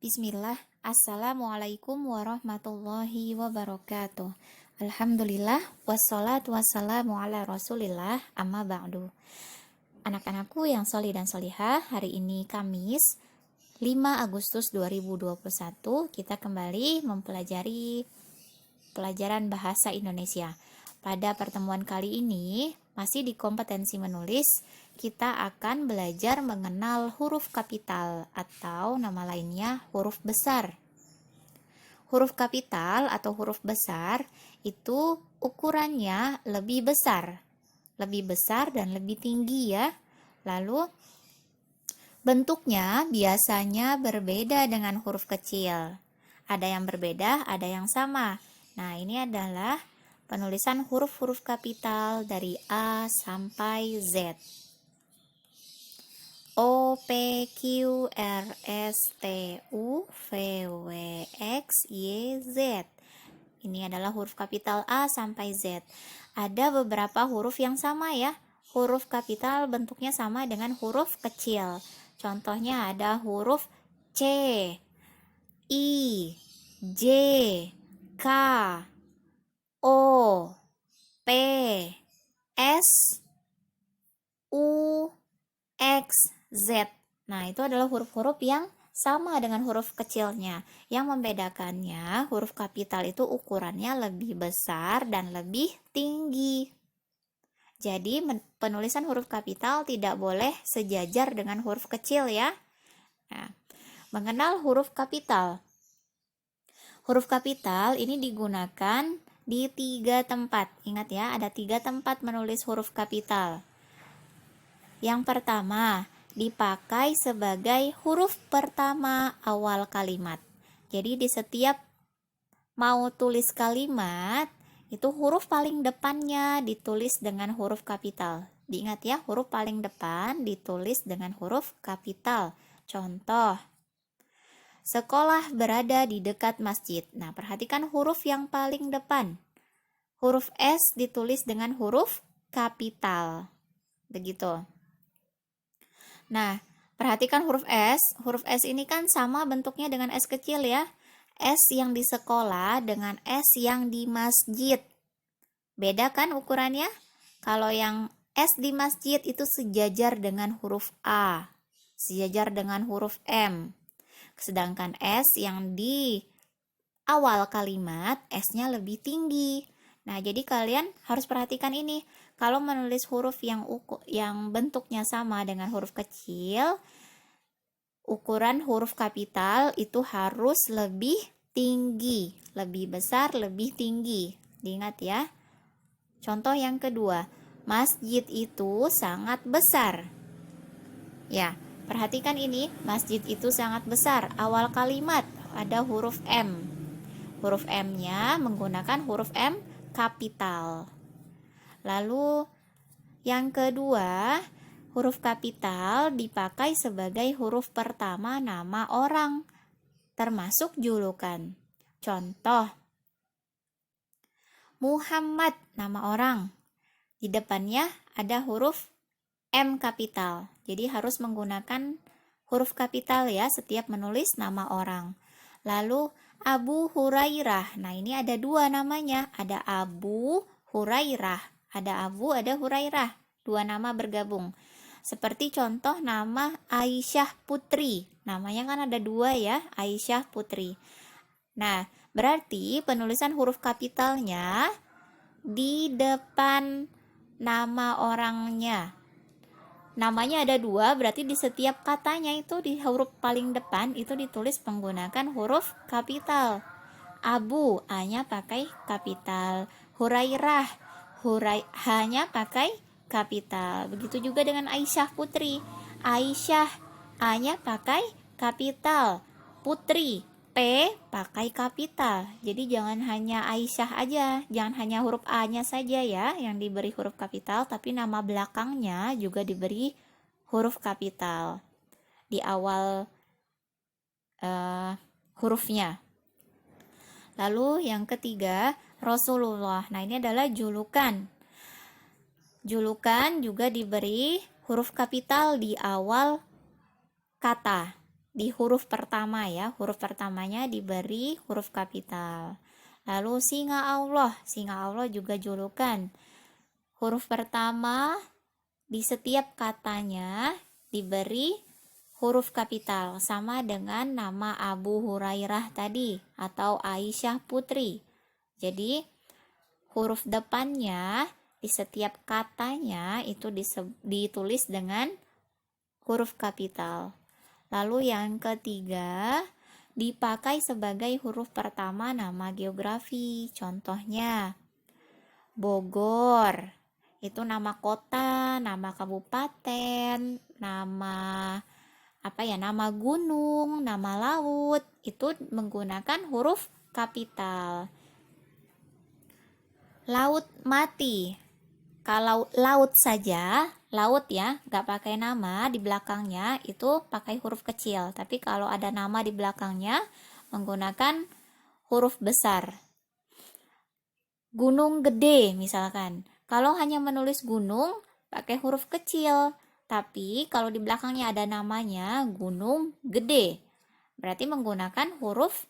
Bismillah, Assalamualaikum warahmatullahi wabarakatuh. Alhamdulillah, wassalatu wassalamu ala rasulillah, amma ba'du. Anak-anakku yang solih dan solihah, hari ini Kamis 5 Agustus 2021, kita kembali mempelajari pelajaran bahasa Indonesia. Pada pertemuan kali ini, masih di kompetensi menulis, kita akan belajar mengenal huruf kapital atau nama lainnya huruf besar. Huruf kapital atau huruf besar itu ukurannya lebih besar dan lebih tinggi ya. Lalu bentuknya biasanya berbeda dengan huruf kecil. Ada yang berbeda, ada yang sama. Nah, ini adalah penulisan huruf-huruf kapital dari A sampai Z. O, P, Q, R, S, T, U, V, W, X, Y, Z. Ini adalah huruf kapital A sampai Z. Ada beberapa huruf yang sama ya. Huruf kapital bentuknya sama dengan huruf kecil. Contohnya ada huruf C, I, J, K, O, P, S, U, X, Z. Nah, itu adalah huruf-huruf yang sama dengan huruf kecilnya. Yang membedakannya, huruf kapital itu ukurannya lebih besar dan lebih tinggi. Jadi, penulisan huruf kapital tidak boleh sejajar dengan huruf kecil ya. Nah, mengenal huruf kapital. Huruf kapital ini digunakan di 3 tempat. Ingat ya, ada 3 tempat menulis huruf kapital. Yang pertama, dipakai sebagai huruf pertama awal kalimat. Jadi di setiap mau tulis kalimat, itu huruf paling depannya ditulis dengan huruf kapital. Diingat ya, huruf paling depan ditulis dengan huruf kapital. Contoh, sekolah berada di dekat masjid. Nah, perhatikan huruf yang paling depan. Huruf S ditulis dengan huruf kapital. Begitu. Nah, perhatikan huruf S. Huruf S ini kan sama bentuknya dengan S kecil ya. S yang di sekolah dengan S yang di masjid. Beda kan ukurannya? Kalau yang S di masjid itu sejajar dengan huruf A, sejajar dengan huruf M. Sedangkan S yang di awal kalimat, S-nya lebih tinggi. Nah, jadi kalian harus perhatikan ini. Kalau menulis huruf yang bentuknya sama dengan huruf kecil, ukuran huruf kapital itu harus lebih tinggi, lebih besar, lebih tinggi. Diingat ya. Contoh yang kedua, masjid itu sangat besar. Ya, perhatikan ini, masjid itu sangat besar. Awal kalimat ada huruf M. Huruf M-nya menggunakan huruf M kapital. Lalu yang kedua, huruf kapital dipakai sebagai huruf pertama nama orang, termasuk julukan. Contoh, Muhammad, nama orang. Di depannya ada huruf M kapital. Jadi harus menggunakan huruf kapital ya setiap menulis nama orang. Lalu Abu Hurairah. Nah, ini ada 2 namanya. Ada Abu Hurairah. Ada Abu, ada Hurairah. 2 nama bergabung. Seperti contoh nama Aisyah Putri. Namanya kan ada 2 ya, Aisyah Putri. Nah, berarti penulisan huruf kapitalnya di depan nama orangnya. Namanya ada 2, berarti di setiap katanya itu di huruf paling depan itu ditulis menggunakan huruf kapital. Abu, A-nya pakai kapital. Hurairah, H-nya pakai kapital. Begitu juga dengan Aisyah Putri. Aisyah, A-nya pakai kapital. Putri, P pakai kapital. Jadi jangan hanya Aisyah aja, jangan hanya huruf A-nya saja ya yang diberi huruf kapital, tapi nama belakangnya juga diberi huruf kapital di awal hurufnya. Lalu yang ketiga, Rasulullah. Nah, ini adalah julukan. Julukan juga diberi huruf kapital di awal kata. di huruf pertama ya, huruf pertamanya diberi huruf kapital. Lalu singa Allah juga julukan. Huruf pertama di setiap katanya diberi huruf kapital, sama dengan nama Abu Hurairah tadi atau Aisyah Putri. Jadi huruf depannya di setiap katanya itu ditulis dengan huruf kapital. Lalu yang ketiga, dipakai sebagai huruf pertama nama geografi. Contohnya, Bogor. Itu nama kota, nama kabupaten, nama gunung, nama laut. Itu menggunakan huruf kapital. Laut mati. Kalau laut saja, laut ya, nggak pakai nama di belakangnya, itu pakai huruf kecil. Tapi kalau ada nama di belakangnya, menggunakan huruf besar. Gunung gede misalkan. Kalau hanya menulis gunung, pakai huruf kecil. Tapi kalau di belakangnya ada namanya, gunung gede, berarti menggunakan huruf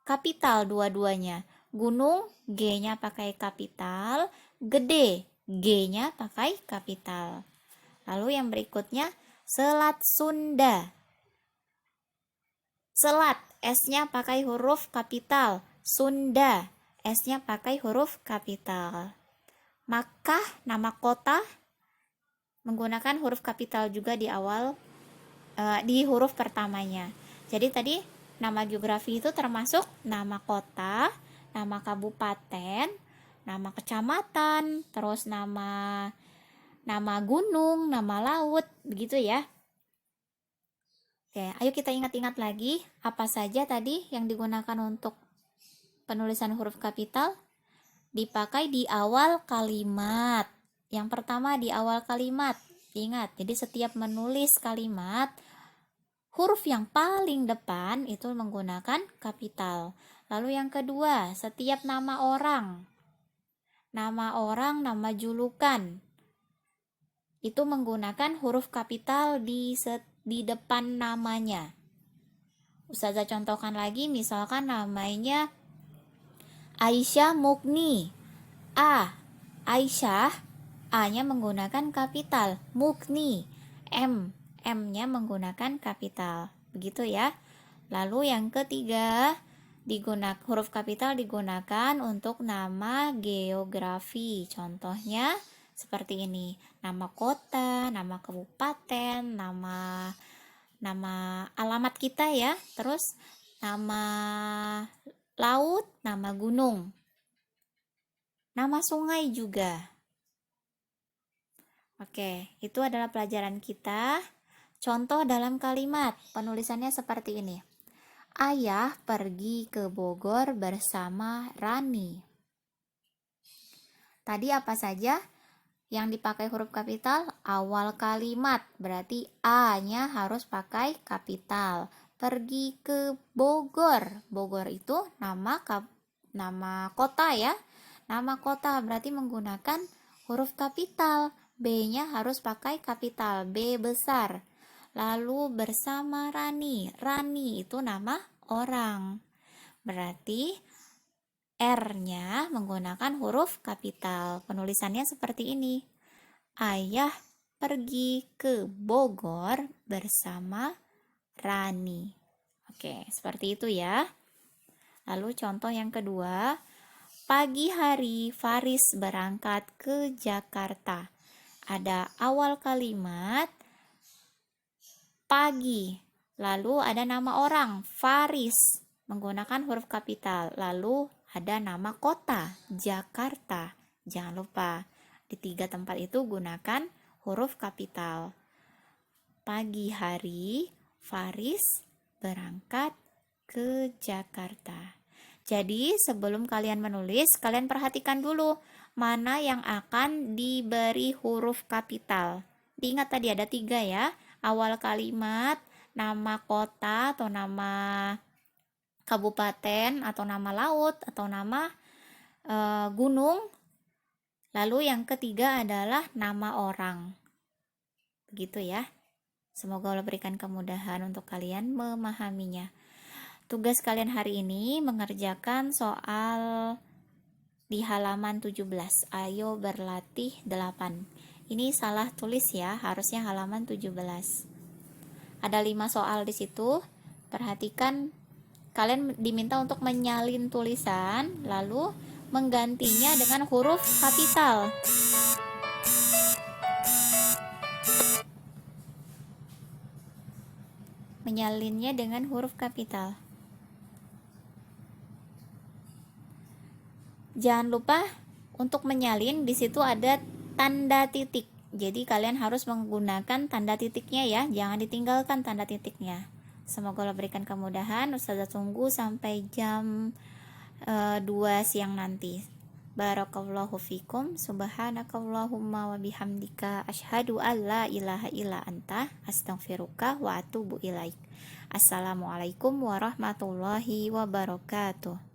kapital dua-duanya. Gunung, G-nya pakai kapital, gede, G-nya pakai kapital. Lalu yang berikutnya, Selat Sunda. Selat, S-nya pakai huruf kapital. Sunda, S-nya pakai huruf kapital. Makkah, nama kota, menggunakan huruf kapital juga di awal, di huruf pertamanya. Jadi tadi nama geografi itu termasuk nama kota, nama kabupaten, nama kecamatan, terus nama gunung, nama laut, begitu ya. Oke, ayo kita ingat-ingat lagi apa saja tadi yang digunakan untuk penulisan huruf kapital. Dipakai di awal kalimat. Yang pertama di awal kalimat. Ingat, jadi setiap menulis kalimat, huruf yang paling depan itu menggunakan kapital. Lalu yang kedua, setiap nama orang, nama julukan, itu menggunakan huruf kapital di depan namanya. Ustazah contohkan lagi, misalkan namanya Aisyah Mukni. Aisyah, A-nya menggunakan kapital. Mukni, M-nya menggunakan kapital. Begitu ya. Lalu yang ketiga, huruf kapital digunakan untuk nama geografi. Contohnya seperti ini. Nama kota, nama kabupaten, nama alamat kita ya. Terus nama laut, nama gunung, nama sungai juga. Oke, itu adalah pelajaran kita. Contoh dalam kalimat, penulisannya seperti ini. Ayah pergi ke Bogor bersama Rani. Tadi apa saja yang dipakai huruf kapital? Awal kalimat, berarti A-nya harus pakai kapital. Pergi ke Bogor. Bogor itu nama kota ya. Nama kota berarti menggunakan huruf kapital. B-nya harus pakai kapital, B besar. Lalu bersama Rani. Rani itu nama orang. Berarti R-nya menggunakan huruf kapital. Penulisannya seperti ini. Ayah pergi ke Bogor bersama Rani. Oke, seperti itu ya. Lalu contoh yang kedua. Pagi hari Faris berangkat ke Jakarta. Ada awal kalimat pagi, lalu ada nama orang Faris menggunakan huruf kapital, lalu ada nama kota Jakarta. Jangan lupa di 3 tempat itu gunakan huruf kapital. Pagi hari Faris berangkat ke Jakarta. Jadi sebelum kalian menulis, kalian perhatikan dulu mana yang akan diberi huruf kapital. Diingat tadi ada 3 ya. Awal kalimat, nama kota atau nama kabupaten atau nama laut atau nama gunung. Lalu yang ketiga adalah nama orang. Begitu ya. Semoga Allah berikan kemudahan untuk kalian memahaminya. Tugas kalian hari ini mengerjakan soal di halaman 17. Ayo berlatih 8. Ini salah tulis ya, harusnya halaman 17. Ada 5 soal di situ. Perhatikan, kalian diminta untuk menyalin tulisan lalu menggantinya dengan huruf kapital. Menyalinnya dengan huruf kapital. Jangan lupa untuk menyalin di situ ada tanda titik. Jadi kalian harus menggunakan tanda titiknya ya, jangan ditinggalkan tanda titiknya. Semoga Allah berikan kemudahan. Ustazah tunggu sampai jam 2 siang nanti. Barakallahu fikum. Subhanakallahumma wa bihamdika asyhadu an la ilaha illa anta astaghfiruka wa atubu ilaik. Assalamualaikum warahmatullahi wabarakatuh.